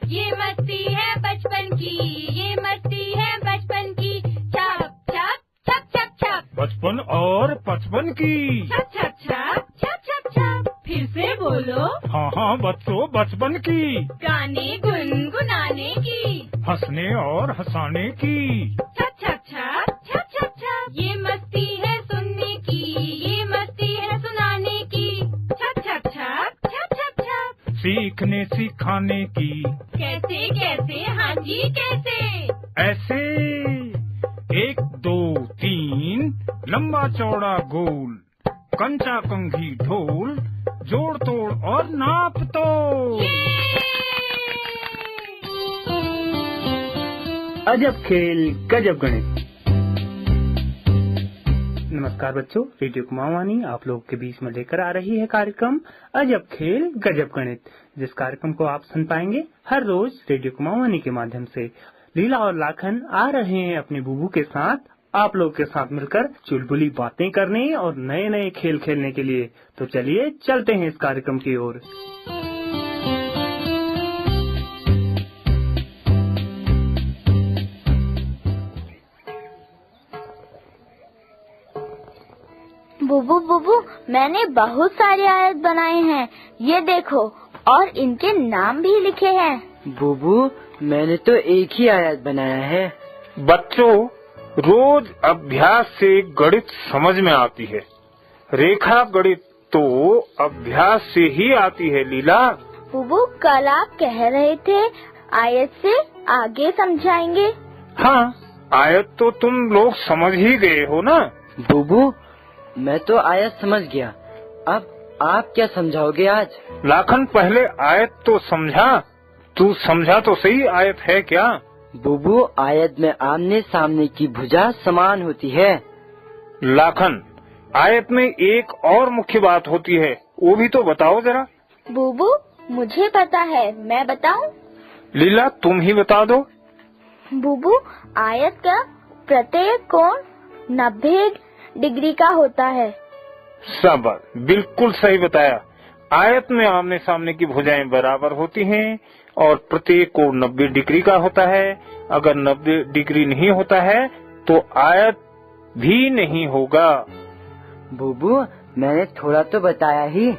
ये मस्ती है बचपन की, ये मस्ती है बचपन की। छप छप छप छप छप, बचपन और पचपन की। छप छप छप छप छप छप। फिर से बोलो। हाँ हाँ बच्चों, बचपन की। गाने गुनगुनाने की, हंसने और हंसाने की। छप छप छप छप छप छप। ये मस्ती है सुनने की, ये मस्ती है सुनाने की। छप छप छप छप छप छप। सीखने सिखाने की। कैसे कैसे, हाँ जी कैसे। ऐसे 1 2 3 लंबा चौड़ा गोल, कंचा कंघी ढोल, जोड़ तोड़ और नाप तोड़। अजब खेल गजब गणित। नमस्कार बच्चों, रेडियो कुमाऊनी आप लोग के बीच में लेकर आ रही है कार्यक्रम अजब खेल गजब गणित, जिस कार्यक्रम को आप सुन पाएंगे हर रोज रेडियो कुमाऊनी के माध्यम से। लीला और लाखन आ रहे हैं अपने बुबू के साथ आप लोग के साथ मिलकर चुलबुली बातें करने और नए नए खेल खेलने के लिए। तो चलिए चलते हैं इस कार्यक्रम की ओर। बुबू बुबू, मैंने बहुत सारे आयत बनाए हैं, ये देखो, और इनके नाम भी लिखे हैं। बुबू, मैंने तो एक ही आयत बनाया है। बच्चों, रोज अभ्यास से गणित समझ में आती है। रेखा गणित तो अभ्यास से ही आती है लीला। बुबू, कल आप कह रहे थे आयत से आगे समझाएंगे। हाँ, आयत तो तुम लोग समझ ही गए हो ना। बुबू, मैं तो आयत समझ गया, अब आप क्या समझाओगे आज? लाखन, पहले आयत तो समझा। तू समझा तो सही आयत है क्या? बुबू, आयत में आमने सामने की भुजा समान होती है। लाखन, आयत में एक और मुख्य बात होती है, वो भी तो बताओ जरा। बुबू, मुझे पता है, मैं बताऊं? लीला, तुम ही बता दो। बुबू, आयत का प्रत्येक कोण 90 डिग्री का होता है। शाबाश, बिल्कुल सही बताया। आयत में आमने सामने की भुजाएं बराबर होती हैं और प्रत्येक कोण 90 डिग्री का होता है। अगर 90 डिग्री नहीं होता है तो आयत भी नहीं होगा। बुबू, मैंने थोड़ा तो बताया ही।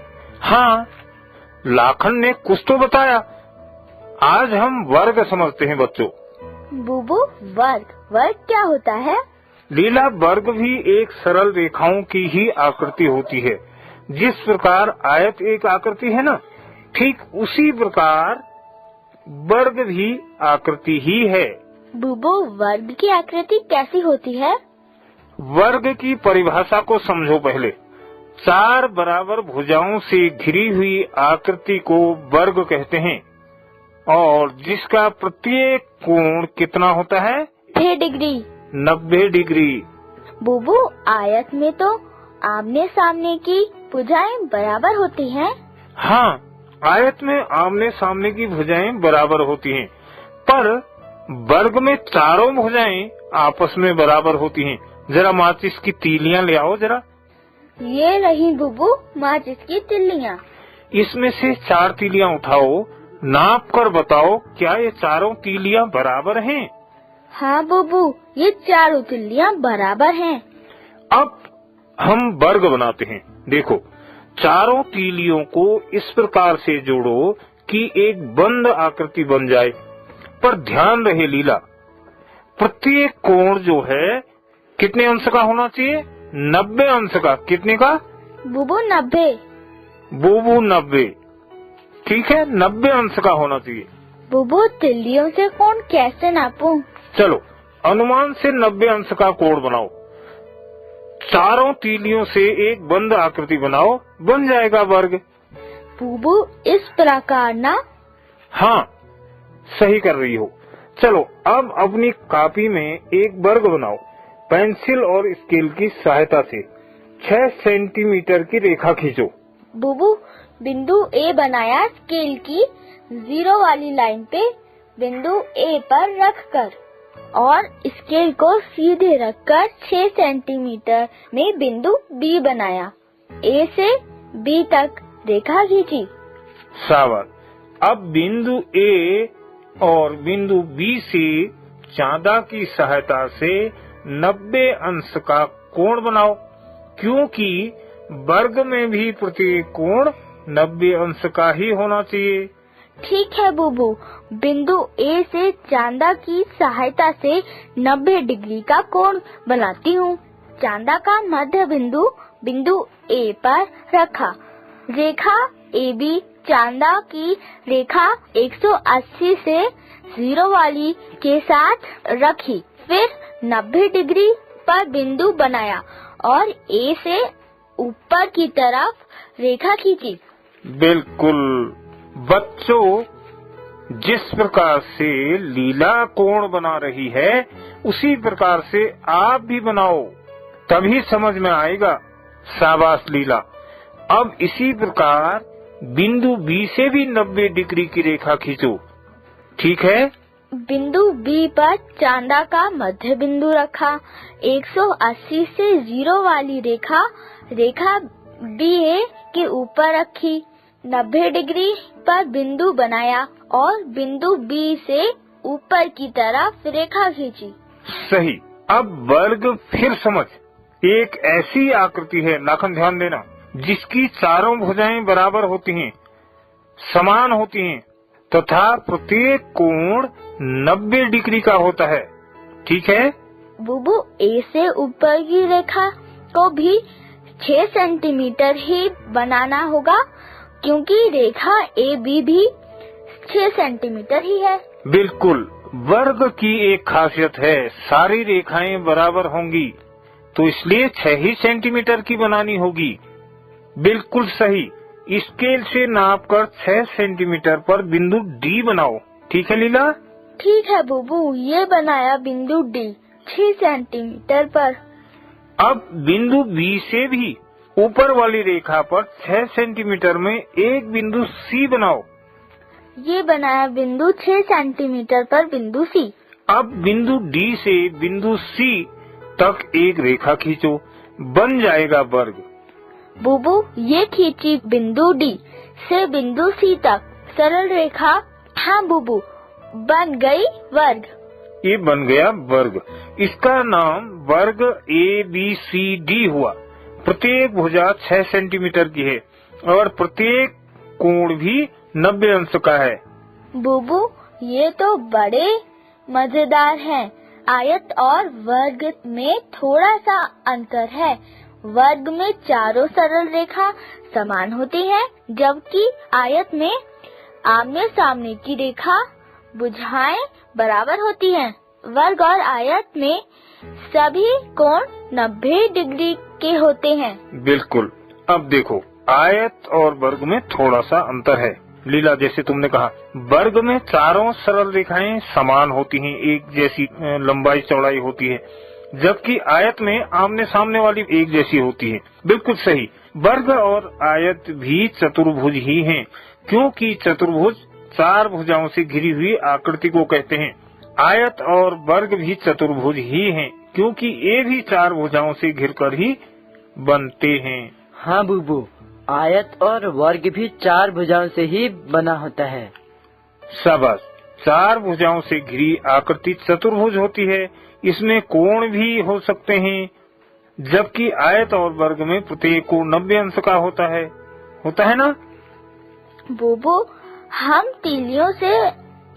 हाँ, लाखन ने कुछ तो बताया। आज हम वर्ग समझते हैं बच्चों। बुबू, वर्ग क्या होता है? लीला, वर्ग भी एक सरल रेखाओं की ही आकृति होती है। जिस प्रकार आयत एक आकृति है ना, ठीक उसी प्रकार वर्ग भी आकृति ही है। बुबू, वर्ग की आकृति कैसी होती है? वर्ग की परिभाषा को समझो पहले। 4 बराबर भुजाओं से घिरी हुई आकृति को वर्ग कहते हैं और जिसका प्रत्येक कोण कितना होता है? 6 डिग्री। 90 डिग्री। बुबू, आयत में तो आमने सामने की भुजाएं बराबर होती हैं। हाँ, आयत में आमने सामने की भुजाएं बराबर होती हैं, पर वर्ग में चारों भुजाएं आपस में बराबर होती हैं। जरा माचिस की तीलियां ले आओ जरा। ये रही बुबू माचिस की तिल्लियां। इसमें से 4 तीलियां उठाओ, नाप कर बताओ क्या ये चारों तीलियां बराबर हैं? हाँ बुबू, ये चारों तिल्लियां बराबर हैं। अब हम वर्ग बनाते हैं। देखो, चारों तीलियों को इस प्रकार से जोड़ो कि एक बंद आकृति बन जाए। पर ध्यान रहे लीला, प्रत्येक कोण जो है कितने अंश का होना चाहिए? 90 अंश का। कितने का? बुबू 90। बुबू 90। ठीक है, 90 अंश का होना चाहिए। बुबू, तिल्लियों से कोण कैसे नापूं? चलो, अनुमान से 90 अंश का कोण बनाओ। चारों तीलियों से एक बंद आकृति बनाओ, बन जाएगा वर्ग। बुबू, इस प्रकार ना? हाँ, सही कर रही हो। चलो, अब अपनी कॉपी में एक वर्ग बनाओ। पेंसिल और स्केल की सहायता से 6 सेंटीमीटर की रेखा खींचो। बुबू, बिंदु ए बनाया स्केल की 0 वाली लाइन पे बिंदु ए पर रखकर, और स्केल को सीधे रखकर 6 सेंटीमीटर में बिंदु बी बनाया। ए से बी तक रेखा खींची। शाबाश। अब बिंदु ए और बिंदु बी से चांदा की सहायता से 90 अंश का कोण बनाओ, क्योंकि वर्ग में भी प्रत्येक कोण 90 अंश का ही होना चाहिए। ठीक है बुबू, बिंदु ए से चांदा की सहायता से 90 डिग्री का कोण बनाती हूँ। चांदा का मध्य बिंदु बिंदु ए पर रखा। रेखा AB चांदा की रेखा 180 से 0 वाली के साथ रखी। फिर 90 डिग्री पर बिंदु बनाया और A से ऊपर की तरफ रेखा खींची। बिल्कुल बच्चों, जिस प्रकार से लीला कोण बना रही है उसी प्रकार से आप भी बनाओ, तभी समझ में आएगा। शाबाश लीला। अब इसी प्रकार बिंदु बी से भी 90 डिग्री की रेखा खींचो, ठीक है? बिंदु B पर चांदा का मध्य बिंदु रखा। 180 से 0 वाली रेखा BA के ऊपर रखी। 90 डिग्री पर बिंदु बनाया और बिंदु B से ऊपर की तरफ रेखा खींची। सही। अब वर्ग फिर समझ। एक ऐसी आकृति है, लाखन ध्यान देना, जिसकी चारों भुजाएं बराबर होती हैं, समान होती हैं तथा प्रत्येक कोण 90 डिग्री का होता है, ठीक है? बुबू, A से ऊपर की रेखा को भी 6 सेंटीमीटर ही बनाना होगा, क्योंकि रेखा AB भी 6 सेंटीमीटर ही है। बिल्कुल। वर्ग की एक खासियत है, सारी रेखाएं बराबर होंगी, तो इसलिए 6 ही सेंटीमीटर की बनानी होगी। बिल्कुल सही। स्केल से नापकर 6 सेंटीमीटर पर बिंदु D बनाओ, ठीक है लीला? ठीक है बुबू, ये बनाया बिंदु D 6 सेंटीमीटर पर। अब बिंदु B से भी ऊपर वाली रेखा पर 6 सेंटीमीटर में एक बिंदु C बनाओ। ये बनाया बिंदु 6 सेंटीमीटर पर बिंदु C। अब बिंदु D से बिंदु C तक एक रेखा खींचो, बन जाएगा वर्ग। बुबू, ये खींची बिंदु D से बिंदु C तक सरल रेखा। हाँ बुबू, बन गई वर्ग। ये बन गया वर्ग। इसका नाम वर्ग ABCD हुआ। प्रत्येक भुजा 6 सेंटीमीटर की है और प्रत्येक कोण भी 90 अंश का है। बुबू, ये तो बड़े मजेदार हैं। आयत और वर्ग में थोड़ा सा अंतर है। वर्ग में चारों सरल रेखा समान होती है, जबकि आयत में आमने सामने की रेखा भुजाएं बराबर होती हैं। वर्ग और आयत में सभी कोण 90 डिग्री के होते हैं। बिल्कुल। अब देखो, आयत और वर्ग में थोड़ा सा अंतर है। लीला, जैसे तुमने कहा, वर्ग में चारों सरल रेखाएं समान होती हैं, एक जैसी लंबाई चौड़ाई होती है, जबकि आयत में आमने सामने वाली एक जैसी होती है। बिल्कुल सही। वर्ग और आयत भी चतुर्भुज ही हैं, क्योंकि चतुर्भुज 4 भुजाओं से घिरी हुई आकृति को कहते हैं। आयत और वर्ग भी चतुर्भुज ही हैं, क्योंकि ये भी 4 भुजाओं से घिरकर ही बनते हैं। हाँ बुबू, आयत और वर्ग भी 4 भुजाओं से ही बना होता है। शाबाश। 4 भुजाओं से घिरी आकृति चतुर्भुज होती है। इसमें कोण भी हो सकते हैं, जबकि आयत और वर्ग में प्रत्येक कोण 90 अंश का होता है ना? बुबू, हम तीलियों से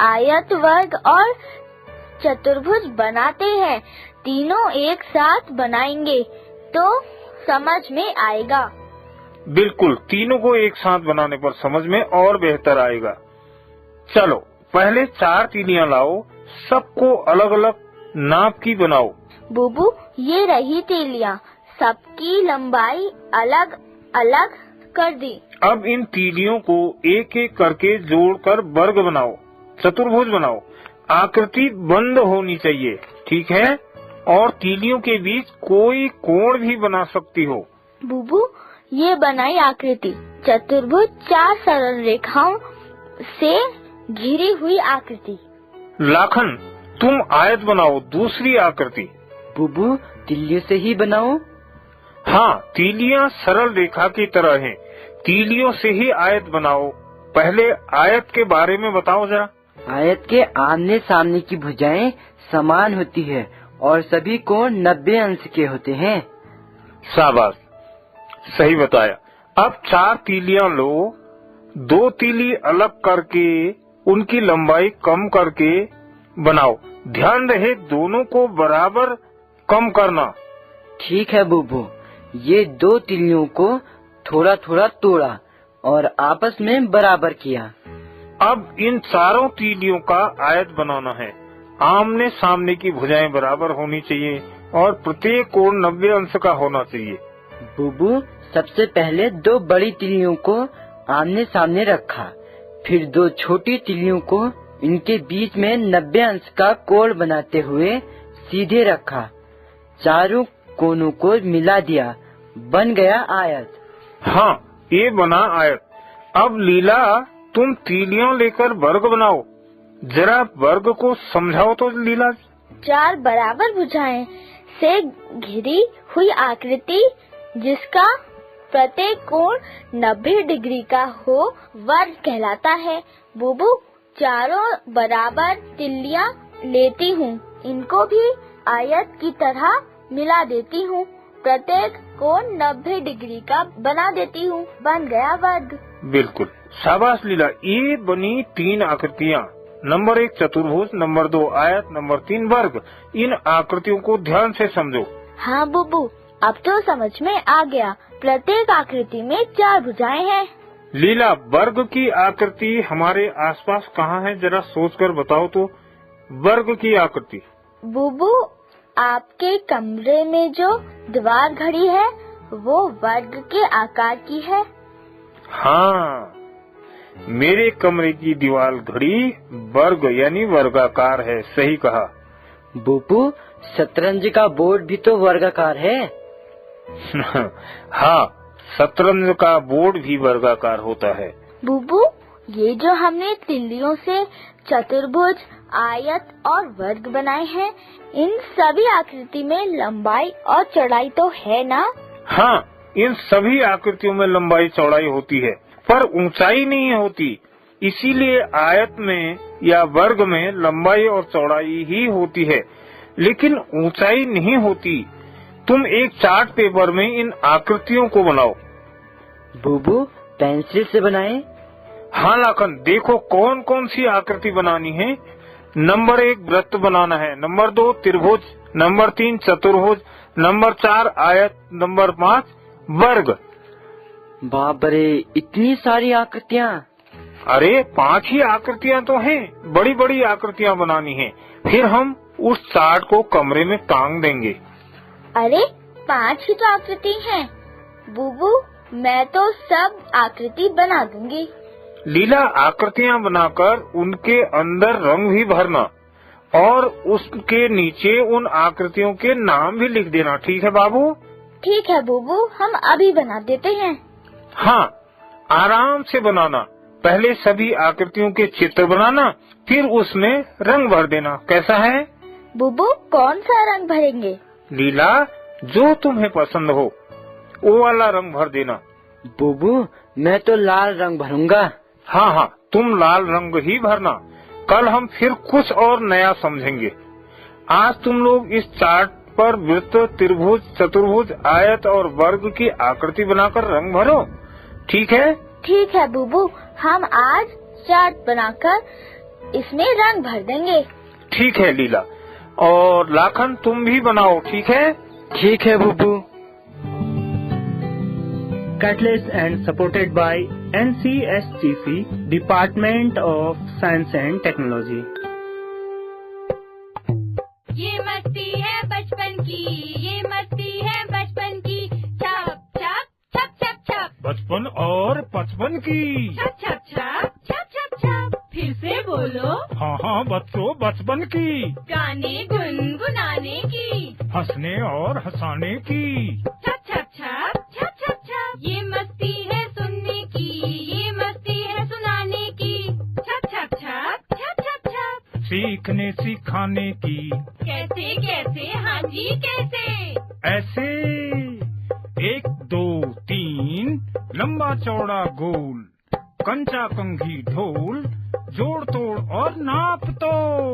आयत, वर्ग और चतुर्भुज बनाते हैं। तीनों एक साथ बनाएंगे तो समझ में आएगा। बिल्कुल, तीनों को एक साथ बनाने पर समझ में और बेहतर आएगा। चलो, पहले 4 तीलियां लाओ, सबको अलग अलग नाप की बनाओ। बुबू, ये रही तीलियां, सबकी लंबाई अलग अलग कर दी। अब इन तीलियों को एक एक करके जोड़कर वर्ग बनाओ, चतुर्भुज बनाओ। आकृति बंद होनी चाहिए, ठीक है? और तीलियों के बीच कोई कोण भी बना सकती हो। बुबू, ये बनाई आकृति चतुर्भुज 4 सरल रेखाओं से घिरी हुई आकृति। लाखन, तुम आयत बनाओ, दूसरी आकृति। बुबू, तिल्लियों से ही बनाओ? हाँ, तीलियां सरल रेखा की तरह हैं। तीलियों से ही आयत बनाओ। पहले आयत के बारे में बताओ जरा। आयत के आमने सामने की भुजाएं समान होती है और सभी कोण 90 अंश के होते हैं। शाबाश, सही बताया। अब 4 तीलियां लो, 2 तीली अलग करके उनकी लंबाई कम करके बनाओ। ध्यान रहे दोनों को बराबर कम करना। ठीक है बुबू। ये 2 तीलियों को थोड़ा थोड़ा तोड़ा और आपस में बराबर किया। अब इन चारों तीलियों का आयत बनाना है। आमने सामने की भुजाएं बराबर होनी चाहिए और प्रत्येक कोण 90 अंश का होना चाहिए। बुबू, सबसे पहले 2 बड़ी तीलियों को आमने सामने रखा, फिर 2 छोटी तीलियों को इनके बीच में 90 अंश का कोण बनाते हुए सीधे रखा। चारों कोनों को मिला दिया, बन गया आयत। हाँ, ये बना आयत। अब लीला, तुम तीलियां लेकर वर्ग बनाओ। जरा वर्ग को समझाओ तो लीला। 4 बराबर भुजाएं से घिरी हुई आकृति जिसका प्रत्येक कोण 90 डिग्री का हो वर्ग कहलाता है। बुबू, चारों बराबर तिल्लियां लेती हूँ, इनको भी आयत की तरह मिला देती हूँ, प्रत्येक कोण 90 डिग्री का बना देती हूँ, बन गया वर्ग। बिल्कुल, शाबाश लीला। ये बनी 3 आकृतियाँ। नंबर 1 चतुर्भुज, नंबर 2 आयत, नंबर 3 वर्ग। इन आकृतियों को ध्यान से समझो। हाँ बुबू, अब तो समझ में आ गया। प्रत्येक आकृति में 4 भुजाएं हैं। लीला, वर्ग की आकृति हमारे आसपास कहाँ है? जरा सोचकर बताओ तो। वर्ग की आकृति बुबू, आपके कमरे में जो दीवार घड़ी है वो वर्ग के आकार की है। हाँ, मेरे कमरे की दीवार घड़ी वर्ग यानी वर्गाकार है। सही कहा। बुबू, शतरंज का बोर्ड भी तो वर्गाकार है। हाँ, शतरंज का बोर्ड भी वर्गाकार होता है। बुबू, ये जो हमने तिल्लियों से चतुर्भुज, आयत और वर्ग बनाए हैं, इन सभी आकृति में लंबाई और चौड़ाई तो है ना? हाँ, इन सभी आकृतियों में लंबाई चौड़ाई होती है, पर ऊंचाई नहीं होती। इसीलिए आयत में या वर्ग में लंबाई और चौड़ाई ही होती है, लेकिन ऊंचाई नहीं होती। तुम एक चार्ट पेपर में इन आकृतियों को बनाओ। बुबू, पेंसिल से बनाएं? हाँ लाखन, देखो कौन कौन सी आकृति बनानी है। नंबर 1 वृत्त बनाना है, नंबर 2 त्रिभुज, नंबर 3 चतुर्भुज, नंबर 4 आयत, नंबर 5 वर्ग। बाप रे, इतनी सारी आकृतियाँ। अरे 5 ही आकृतियाँ तो हैं, बड़ी बड़ी आकृतियाँ बनानी है। फिर हम उस चार्ट को कमरे में टांग देंगे। अरे 5 ही तो आकृति हैं। बुबू, मैं तो सब आकृति बना दूंगी। लीला, आकृतियाँ बनाकर उनके अंदर रंग भी भरना और उसके नीचे उन आकृतियों के नाम भी लिख देना। ठीक है बाबू? ठीक है बुबू, हम अभी बना देते हैं। हाँ, आराम से बनाना। पहले सभी आकृतियों के चित्र बनाना, फिर उसमें रंग भर देना। कैसा है? बुबू, कौन सा रंग भरेंगे? लीला, जो तुम्हें पसंद हो वो वाला रंग भर देना। बुबू, मैं तो लाल रंग भरूंगा। हाँ हाँ, तुम लाल रंग ही भरना। कल हम फिर कुछ और नया समझेंगे। आज तुम लोग इस चार्ट पर वृत्त, त्रिभुज, चतुर्भुज, आयत और वर्ग की आकृति बनाकर रंग भरो। ठीक है? ठीक है बुबू, हम आज चार्ट बनाकर इसमें रंग भर देंगे। ठीक है लीला। और लाखन, तुम भी बनाओ। ठीक है? ठीक है बुबू। Catalyst and supported by NCSGC, Department of Science and Technology. ये मस्ती है बचपन की, ये मस्ती है बचपन की। छप छप छप छप छप, बचपन और 55 की। छप छप छप छप छप छप। फिर से बोलो। हाँ हाँ बच्चों, बचपन की। गाने गुनगुनाने की, हंसने और हंसाने की। छप छप छप छप छप छप। ये मस्ती है सुनने की, ये मस्ती है सुनाने की। छप छप छप छप छप छप। सीखने सिखाने की। कैसे कैसे? हाँ जी कैसे? ऐसे 1 2 3 लंबा चौड़ा गोल, कंचा कंघी ढोल, जोड़ तोड़ और नाप तोड़।